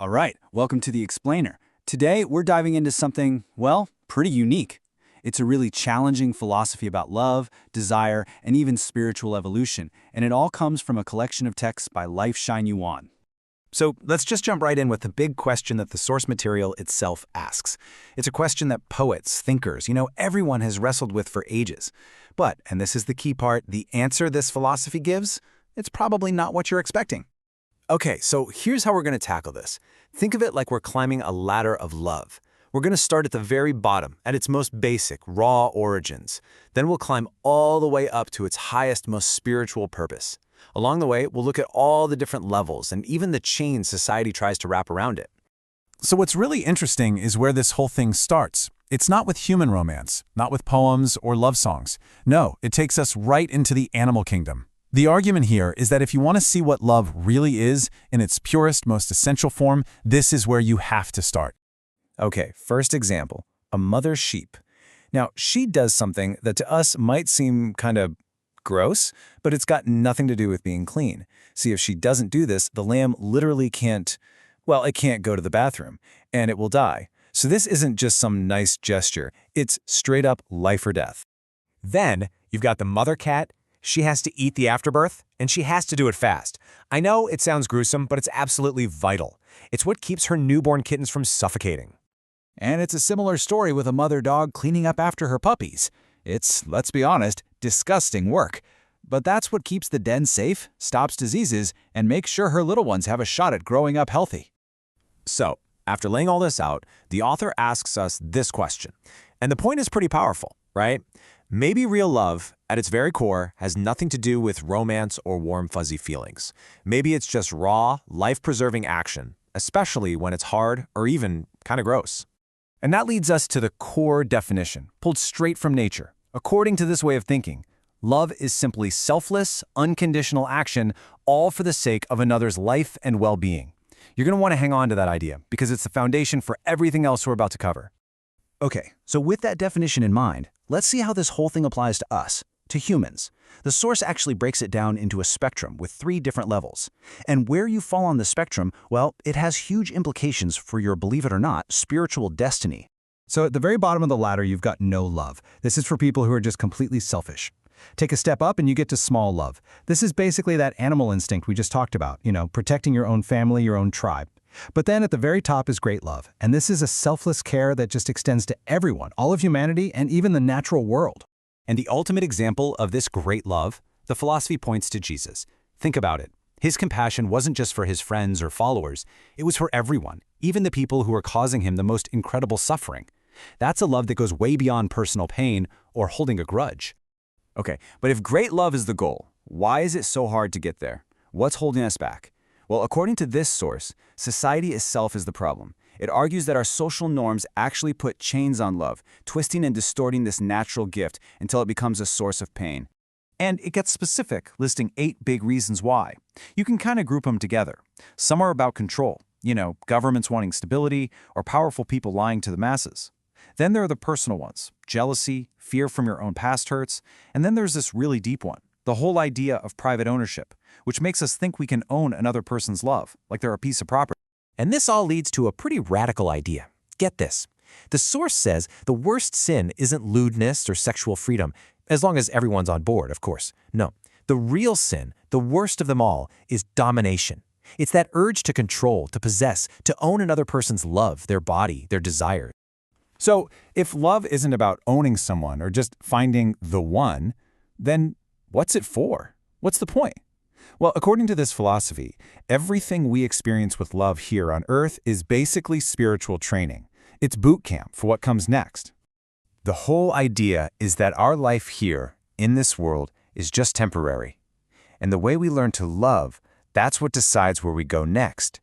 All right, welcome to The Explainer. Today, we're diving into something, well, pretty unique. It's a really challenging philosophy about love, desire, and even spiritual evolution, and it all comes from a collection of texts by Lifechanyuan. So let's just jump right in with the big question that the source material itself asks. It's a question that poets, thinkers, everyone has wrestled with for ages. But, and this is the key part, the answer this philosophy gives, it's probably not what you're expecting. Okay, so here's how we're going to tackle this. Think of it like we're climbing a ladder of love. We're going to start at the very bottom, at its most basic, raw origins. Then we'll climb all the way up to its highest, most spiritual purpose. Along the way, we'll look at all the different levels and even the chains society tries to wrap around it. So what's really interesting is where this whole thing starts. It's not with human romance, not with poems or love songs. No, it takes us right into the animal kingdom. The argument here is that if you want to see what love really is in its purest, most essential form, this is where you have to start. Okay, first example, a mother sheep. Now, she does something that to us might seem kind of gross, but it's got nothing to do with being clean. See, if she doesn't do this, the lamb literally can't go to the bathroom, and it will die. So this isn't just some nice gesture. It's straight up life or death. Then, you've got the mother cat. She has to eat the afterbirth, and she has to do it fast. I know it sounds gruesome, but it's absolutely vital. It's what keeps her newborn kittens from suffocating. And it's a similar story with a mother dog cleaning up after her puppies. It's, let's be honest, disgusting work. But that's what keeps the den safe, stops diseases, and makes sure her little ones have a shot at growing up healthy. So, after laying all this out, the author asks us this question. And the point is pretty powerful, right? Maybe real love, at its very core, has nothing to do with romance or warm, fuzzy feelings. Maybe it's just raw, life-preserving action, especially when it's hard or even kind of gross. And that leads us to the core definition, pulled straight from nature. According to this way of thinking, love is simply selfless, unconditional action, all for the sake of another's life and well-being. You're going to want to hang on to that idea because it's the foundation for everything else we're about to cover. Okay, so with that definition in mind, let's see how this whole thing applies to us, to humans. The source actually breaks it down into a spectrum with 3 different levels. And where you fall on the spectrum, well, it has huge implications for your, believe it or not, spiritual destiny. So at the very bottom of the ladder, you've got no love. This is for people who are just completely selfish. Take a step up and you get to small love. This is basically that animal instinct we just talked about, protecting your own family, your own tribe. But then at the very top is great love, and this is a selfless care that just extends to everyone, all of humanity, and even the natural world. And the ultimate example of this great love, the philosophy points to Jesus. Think about it. His compassion wasn't just for his friends or followers. It was for everyone, even the people who were causing him the most incredible suffering. That's a love that goes way beyond personal pain or holding a grudge. Okay, but if great love is the goal, why is it so hard to get there? What's holding us back? Well, according to this source, society itself is the problem. It argues that our social norms actually put chains on love, twisting and distorting this natural gift until it becomes a source of pain. And it gets specific, listing 8 big reasons why. You can kind of group them together. Some are about control, governments wanting stability or powerful people lying to the masses. Then there are the personal ones, jealousy, fear from your own past hurts, and then there's this really deep one, the whole idea of private ownership, which makes us think we can own another person's love, like they're a piece of property. And this all leads to a pretty radical idea. Get this. The source says the worst sin isn't lewdness or sexual freedom, as long as everyone's on board, of course. No, the real sin, the worst of them all, is domination. It's that urge to control, to possess, to own another person's love, their body, their desires. So if love isn't about owning someone or just finding the one, then what's it for? What's the point? Well, according to this philosophy, everything we experience with love here on Earth is basically spiritual training. It's boot camp for what comes next. The whole idea is that our life here, in this world, is just temporary. And the way we learn to love, that's what decides where we go next.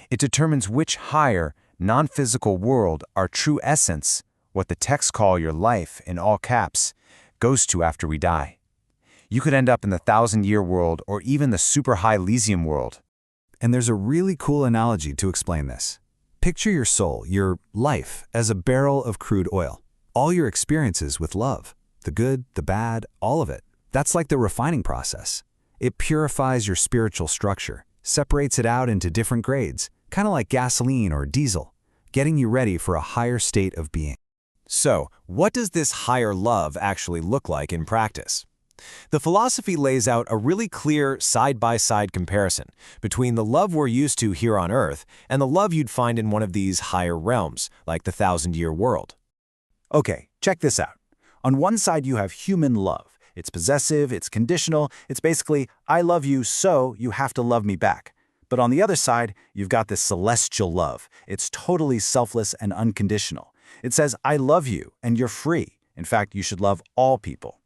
It determines which higher, non-physical world our true essence, what the texts call your life in all caps, goes to after we die. You could end up in the 1,000-year world or even the super high Elysium world. And there's a really cool analogy to explain this. Picture your soul, your life, as a barrel of crude oil. All your experiences with love, the good, the bad, all of it. That's like the refining process. It purifies your spiritual structure, separates it out into different grades, kind of like gasoline or diesel, getting you ready for a higher state of being. So, what does this higher love actually look like in practice? The philosophy lays out a really clear side-by-side comparison between the love we're used to here on Earth and the love you'd find in one of these higher realms, like the 1,000-year world. Okay, check this out. On one side, you have human love. It's possessive, it's conditional, it's basically, I love you, so you have to love me back. But on the other side, you've got this celestial love. It's totally selfless and unconditional. It says, I love you, and you're free. In fact, you should love all people.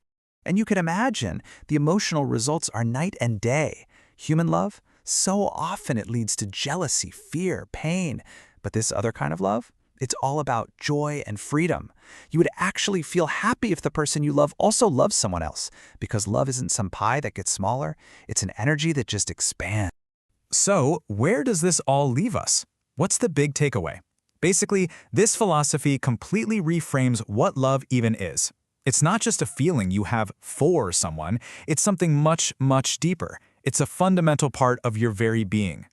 And you can imagine the emotional results are night and day. Human love, so often it leads to jealousy, fear, pain. But this other kind of love, it's all about joy and freedom. You would actually feel happy if the person you love also loves someone else, because love isn't some pie that gets smaller. It's an energy that just expands. So, where does this all leave us? What's the big takeaway? Basically, this philosophy completely reframes what love even is. It's not just a feeling you have for someone, it's something much, much deeper. It's a fundamental part of your very being.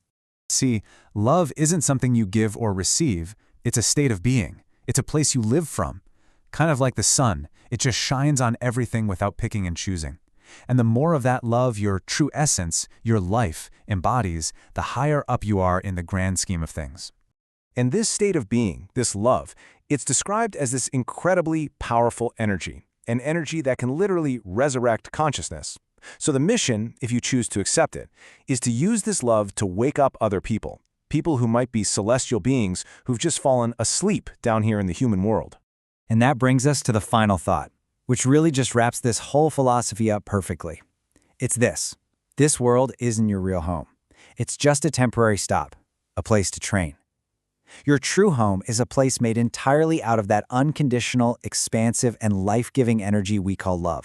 See, love isn't something you give or receive, it's a state of being. It's a place you live from. Kind of like the sun, it just shines on everything without picking and choosing. And the more of that love your true essence, your life, embodies, the higher up you are in the grand scheme of things. And this state of being, this love, it's described as this incredibly powerful energy, an energy that can literally resurrect consciousness. So the mission, if you choose to accept it, is to use this love to wake up other people, people who might be celestial beings who've just fallen asleep down here in the human world. And that brings us to the final thought, which really just wraps this whole philosophy up perfectly. It's this. This world isn't your real home. It's just a temporary stop, a place to train. Your true home is a place made entirely out of that unconditional, expansive, and life-giving energy we call love.